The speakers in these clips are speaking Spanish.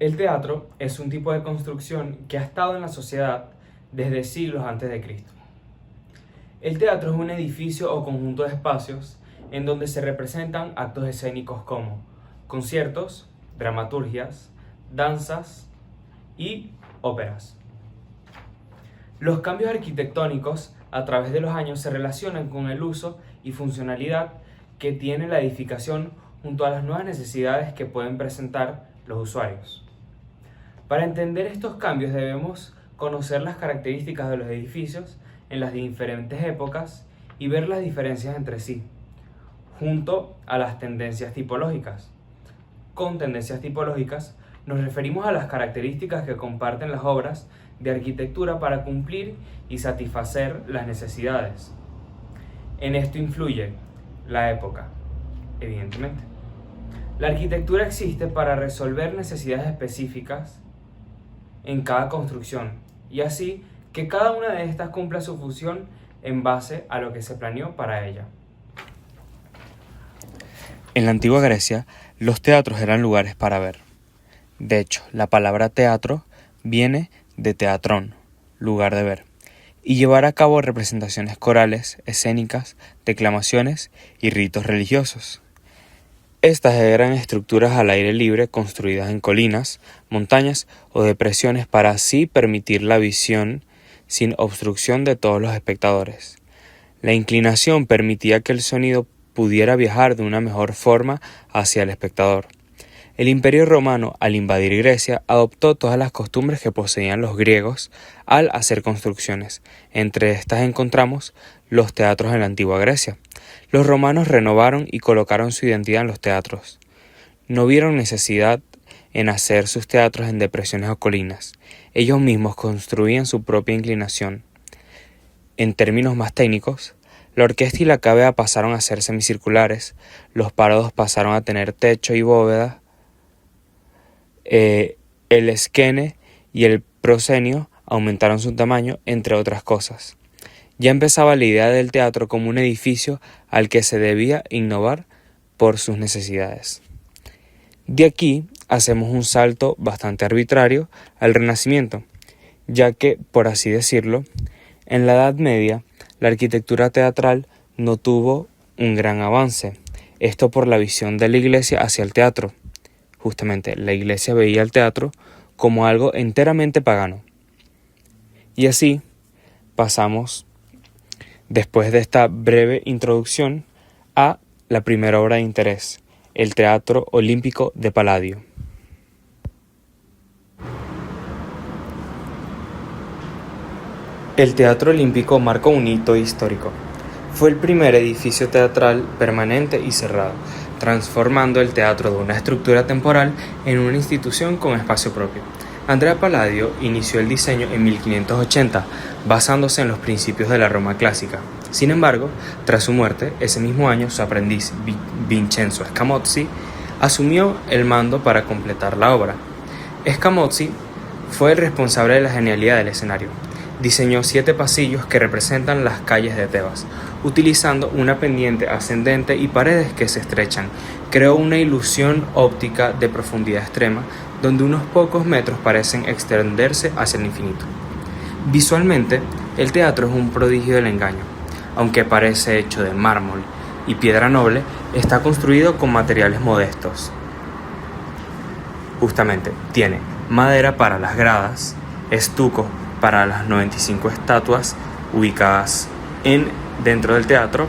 El teatro es un tipo de construcción que ha estado en la sociedad desde siglos antes de Cristo. El teatro es un edificio o conjunto de espacios en donde se representan actos escénicos como conciertos, dramaturgias, danzas y óperas. Los cambios arquitectónicos a través de los años se relacionan con el uso y funcionalidad que tiene la edificación junto a las nuevas necesidades que pueden presentar los usuarios. Para entender estos cambios debemos conocer las características de los edificios en las diferentes épocas y ver las diferencias entre sí, junto a las tendencias tipológicas. Con tendencias tipológicas nos referimos a las características que comparten las obras de arquitectura para cumplir y satisfacer las necesidades. En esto influye la época, evidentemente. La arquitectura existe para resolver necesidades específicas en cada construcción y así que cada una de estas cumpla su función en base a lo que se planeó para ella. En la antigua Grecia, los teatros eran lugares para ver. De hecho, la palabra teatro viene de teatrón, lugar de ver, y llevar a cabo representaciones corales, escénicas, declamaciones y ritos religiosos. Estas eran estructuras al aire libre construidas en colinas, montañas o depresiones para así permitir la visión sin obstrucción de todos los espectadores. La inclinación permitía que el sonido pudiera viajar de una mejor forma hacia el espectador. El Imperio Romano, al invadir Grecia, adoptó todas las costumbres que poseían los griegos al hacer construcciones. Entre estas encontramos los teatros en la antigua Grecia. Los romanos renovaron y colocaron su identidad en los teatros. No vieron necesidad en hacer sus teatros en depresiones o colinas. Ellos mismos construían su propia inclinación. En términos más técnicos, la orquesta y la cávea pasaron a ser semicirculares, los parados pasaron a tener techo y bóveda, el esquene y el proscenio aumentaron su tamaño, entre otras cosas. Ya empezaba la idea del teatro como un edificio al que se debía innovar por sus necesidades. De aquí hacemos un salto bastante arbitrario al Renacimiento, ya que, por así decirlo, en la Edad Media la arquitectura teatral no tuvo un gran avance, esto por la visión de la Iglesia hacia el teatro. Justamente, la Iglesia veía el teatro como algo enteramente pagano. Y así pasamos, después de esta breve introducción, a la primera obra de interés, el Teatro Olímpico de Palladio. El Teatro Olímpico marcó un hito histórico. Fue el primer edificio teatral permanente y cerrado, transformando el teatro de una estructura temporal en una institución con espacio propio. Andrea Palladio inició el diseño en 1580, basándose en los principios de la Roma clásica. Sin embargo, tras su muerte, ese mismo año su aprendiz Vincenzo Scamozzi asumió el mando para completar la obra. Scamozzi fue el responsable de la genialidad del escenario. Diseñó 7 pasillos que representan las calles de Tebas, utilizando una pendiente ascendente y paredes que se estrechan. Creó una ilusión óptica de profundidad extrema, donde unos pocos metros parecen extenderse hacia el infinito. Visualmente, el teatro es un prodigio del engaño. Aunque parece hecho de mármol y piedra noble, está construido con materiales modestos. Justamente, tiene madera para las gradas, estuco para las 95 estatuas ubicadas dentro del teatro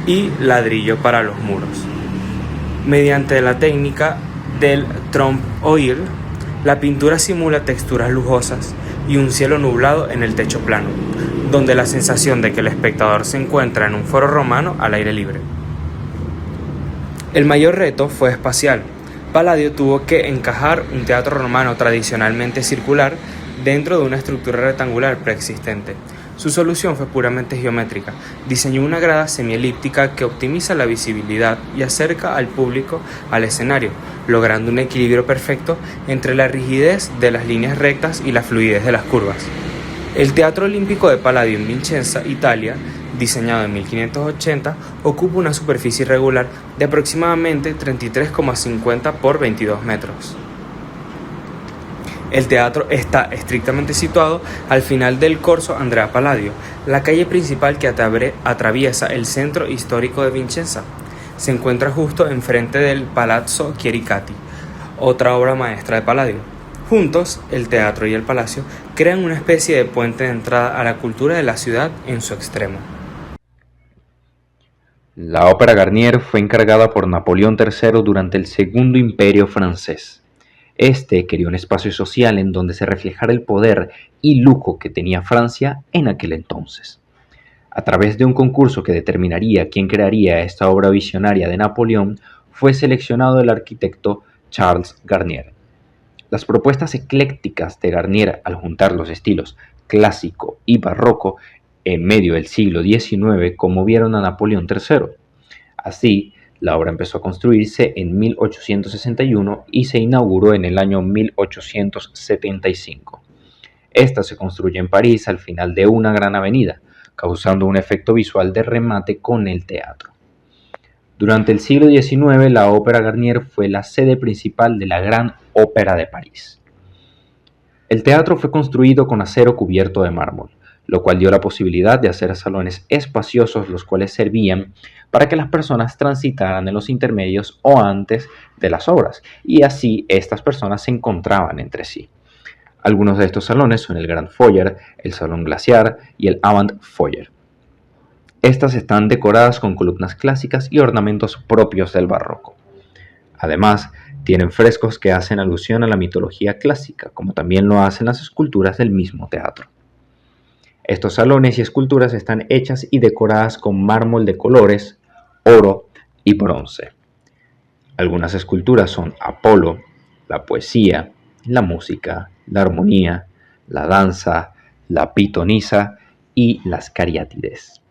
y ladrillo para los muros. Mediante la técnica del trompe l'oeil, la pintura simula texturas lujosas y un cielo nublado en el techo plano, donde la sensación de que el espectador se encuentra en un foro romano al aire libre. El mayor reto fue espacial. Palladio tuvo que encajar un teatro romano tradicionalmente circular dentro de una estructura rectangular preexistente. Su solución fue puramente geométrica. Diseñó una grada semielíptica que optimiza la visibilidad y acerca al público al escenario, logrando un equilibrio perfecto entre la rigidez de las líneas rectas y la fluidez de las curvas. El Teatro Olímpico de Palladio en Vicenza, Italia, diseñado en 1580, ocupa una superficie irregular de aproximadamente 33,50 por 22 metros. El teatro está estrictamente situado al final del Corso Andrea Palladio, la calle principal que atraviesa el centro histórico de Vicenza. Se encuentra justo enfrente del Palazzo Chiericati, otra obra maestra de Palladio. Juntos, el teatro y el palacio crean una especie de puente de entrada a la cultura de la ciudad en su extremo. La Ópera Garnier fue encargada por Napoleón III durante el Segundo Imperio francés. Este quería un espacio social en donde se reflejara el poder y lujo que tenía Francia en aquel entonces. A través de un concurso que determinaría quién crearía esta obra visionaria de Napoleón, fue seleccionado el arquitecto Charles Garnier. Las propuestas eclécticas de Garnier al juntar los estilos clásico y barroco en medio del siglo XIX conmovieron a Napoleón III. Así, la obra empezó a construirse en 1861 y se inauguró en el año 1875. Esta se construye en París al final de una gran avenida, causando un efecto visual de remate con el teatro. Durante el siglo XIX, la Ópera Garnier fue la sede principal de la Gran Ópera de París. El teatro fue construido con acero cubierto de mármol, lo cual dio la posibilidad de hacer salones espaciosos los cuales servían para que las personas transitaran en los intermedios o antes de las obras, y así estas personas se encontraban entre sí. Algunos de estos salones son el Grand Foyer, el Salón Glaciar y el Avant Foyer. Estas están decoradas con columnas clásicas y ornamentos propios del barroco. Además, tienen frescos que hacen alusión a la mitología clásica, como también lo hacen las esculturas del mismo teatro. Estos salones y esculturas están hechas y decoradas con mármol de colores, oro y bronce. Algunas esculturas son Apolo, la poesía, la música, la armonía, la danza, la pitonisa y las cariátides.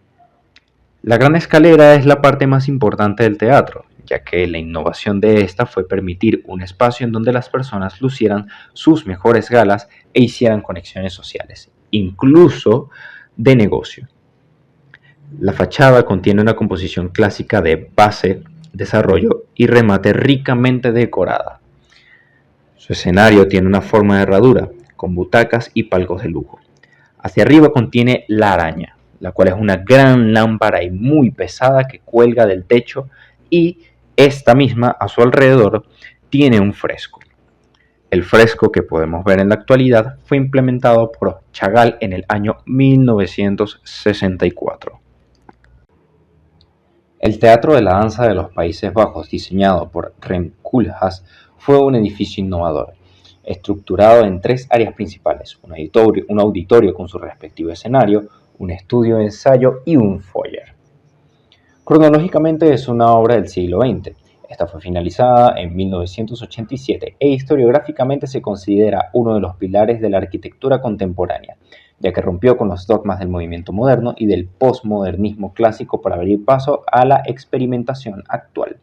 La gran escalera es la parte más importante del teatro, ya que la innovación de esta fue permitir un espacio en donde las personas lucieran sus mejores galas e hicieran conexiones sociales, incluso de negocio. La fachada contiene una composición clásica de base, desarrollo y remate ricamente decorada. Su escenario tiene una forma de herradura, con butacas y palcos de lujo. Hacia arriba contiene la araña, la cual es una gran lámpara y muy pesada que cuelga del techo, y esta misma a su alrededor tiene un fresco. El fresco que podemos ver en la actualidad fue implementado por Chagall en el año 1964. El Teatro de la Danza de los Países Bajos, diseñado por Rem Koolhaas, fue un edificio innovador, estructurado en tres áreas principales: un auditorio con su respectivo escenario, un estudio de ensayo y un foyer. Cronológicamente es una obra del siglo XX. Esta fue finalizada en 1987 e historiográficamente se considera uno de los pilares de la arquitectura contemporánea, ya que rompió con los dogmas del movimiento moderno y del posmodernismo clásico para abrir paso a la experimentación actual.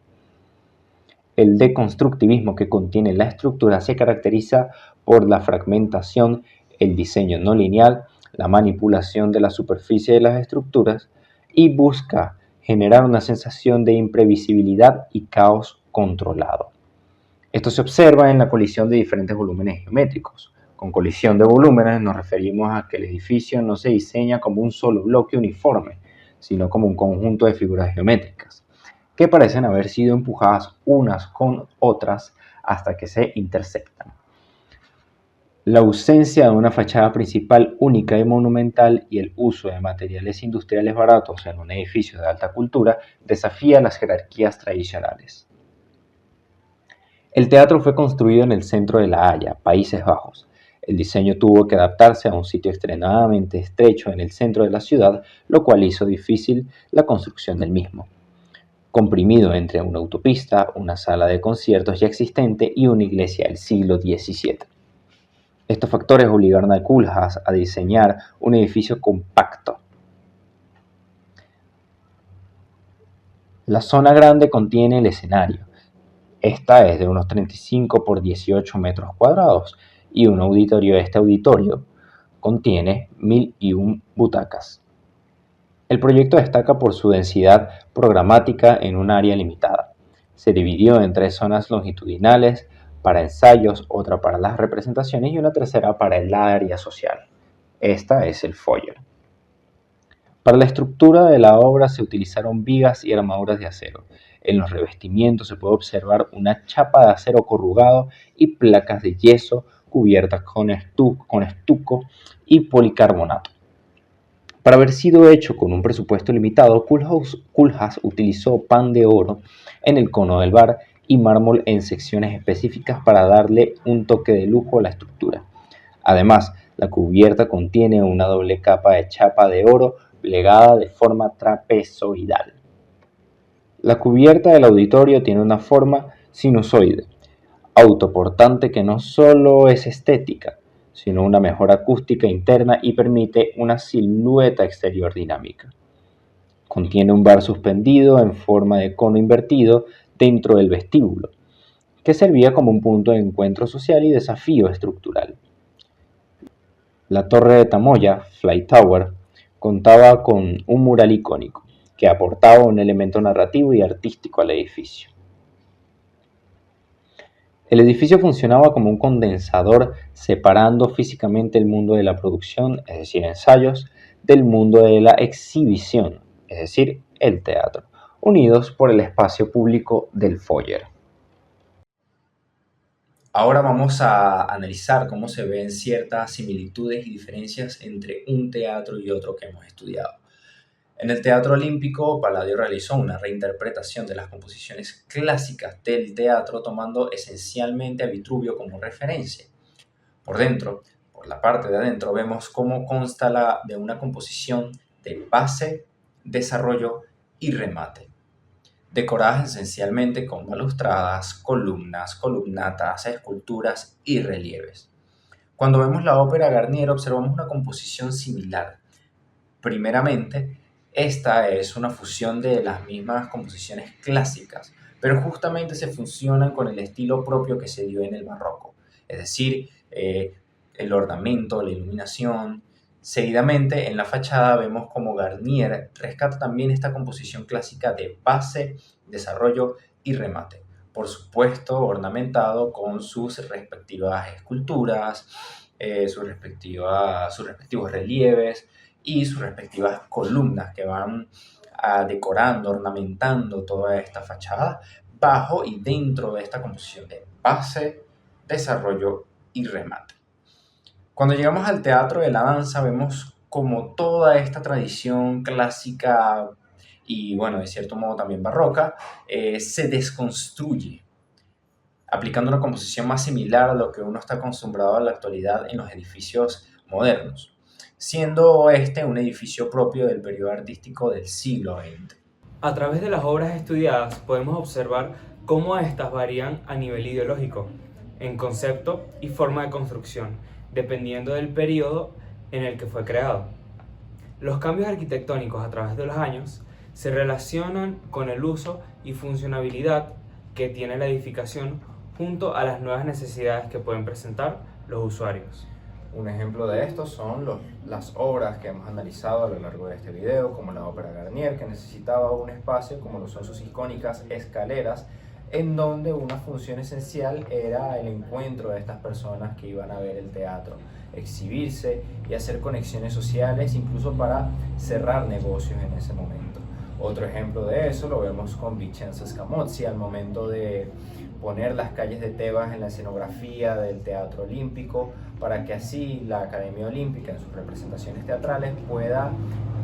El deconstructivismo que contiene la estructura se caracteriza por la fragmentación, el diseño no lineal, la manipulación de la superficie de las estructuras y busca generar una sensación de imprevisibilidad y caos controlado. Esto se observa en la colisión de diferentes volúmenes geométricos. Con colisión de volúmenes nos referimos a que el edificio no se diseña como un solo bloque uniforme, sino como un conjunto de figuras geométricas, que parecen haber sido empujadas unas con otras hasta que se intersectan. La ausencia de una fachada principal única y monumental y el uso de materiales industriales baratos en un edificio de alta cultura desafía las jerarquías tradicionales. El teatro fue construido en el centro de La Haya, Países Bajos. El diseño tuvo que adaptarse a un sitio extremadamente estrecho en el centro de la ciudad, lo cual hizo difícil la construcción del mismo. Comprimido entre una autopista, una sala de conciertos ya existente y una iglesia del siglo XVII. Estos factores obligaron a Koolhaas a diseñar un edificio compacto. La zona grande contiene el escenario. Esta es de unos 35 por 18 metros cuadrados y este auditorio contiene 1001 butacas. El proyecto destaca por su densidad programática en un área limitada. Se dividió en tres zonas longitudinales para ensayos, otra para las representaciones y una tercera para el área social. Esta es el foyer. Para la estructura de la obra se utilizaron vigas y armaduras de acero. En los revestimientos se puede observar una chapa de acero corrugado y placas de yeso cubiertas con estuco y policarbonato. Para haber sido hecho con un presupuesto limitado, Koolhaas utilizó pan de oro en el cono del bar y mármol en secciones específicas para darle un toque de lujo a la estructura. Además, la cubierta contiene una doble capa de chapa de oro plegada de forma trapezoidal. La cubierta del auditorio tiene una forma sinusoide, autoportante que no solo es estética, sino una mejor acústica interna y permite una silueta exterior dinámica. Contiene un bar suspendido en forma de cono invertido dentro del vestíbulo, que servía como un punto de encuentro social y desafío estructural. La torre de Tamoya, Fly Tower, contaba con un mural icónico, que aportaba un elemento narrativo y artístico al edificio. El edificio funcionaba como un condensador separando físicamente el mundo de la producción, es decir, ensayos, del mundo de la exhibición, es decir, el teatro, unidos por el espacio público del foyer. Ahora vamos a analizar cómo se ven ciertas similitudes y diferencias entre un teatro y otro que hemos estudiado. En el Teatro Olímpico, Palladio realizó una reinterpretación de las composiciones clásicas del teatro, tomando esencialmente a Vitruvio como referencia. Por la parte de adentro, vemos cómo consta de una composición de base, desarrollo y remate, decoradas esencialmente con balustradas, columnas, columnatas, esculturas y relieves. Cuando vemos la ópera Garnier, observamos una composición similar. Primeramente, esta es una fusión de las mismas composiciones clásicas, pero justamente se fusionan con el estilo propio que se dio en el barroco, es decir, el ornamento, la iluminación. Seguidamente, en la fachada vemos como Garnier rescata también esta composición clásica de base, desarrollo y remate, por supuesto ornamentado con sus respectivas esculturas, sus respectivos relieves y sus respectivas columnas que van decorando, ornamentando toda esta fachada bajo y dentro de esta composición de base, desarrollo y remate. Cuando llegamos al teatro de la danza vemos como toda esta tradición clásica y bueno, de cierto modo también barroca, se desconstruye, aplicando una composición más similar a lo que uno está acostumbrado en la actualidad en los edificios modernos, siendo este un edificio propio del periodo artístico del siglo XX. A través de las obras estudiadas podemos observar cómo éstas varían a nivel ideológico, en concepto y forma de construcción, dependiendo del periodo en el que fue creado. Los cambios arquitectónicos a través de los años se relacionan con el uso y funcionalidad que tiene la edificación junto a las nuevas necesidades que pueden presentar los usuarios. Un ejemplo de esto son las obras que hemos analizado a lo largo de este video, como la ópera Garnier, que necesitaba un espacio como lo son sus icónicas escaleras, en donde una función esencial era el encuentro de estas personas que iban a ver el teatro, exhibirse y hacer conexiones sociales, incluso para cerrar negocios en ese momento. Otro ejemplo de eso lo vemos con Vincenzo Scamozzi al momento de poner las calles de Tebas en la escenografía del Teatro Olímpico, para que así la Academia Olímpica en sus representaciones teatrales pueda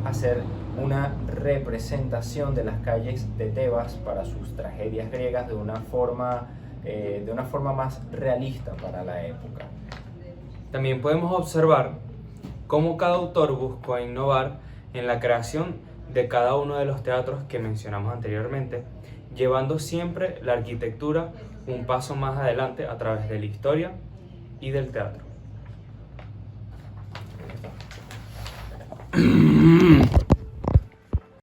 hacer una representación de las calles de Tebas para sus tragedias griegas de una forma más realista para la época. También podemos observar cómo cada autor buscó innovar en la creación de cada uno de los teatros que mencionamos anteriormente, llevando siempre la arquitectura un paso más adelante a través de la historia y del teatro.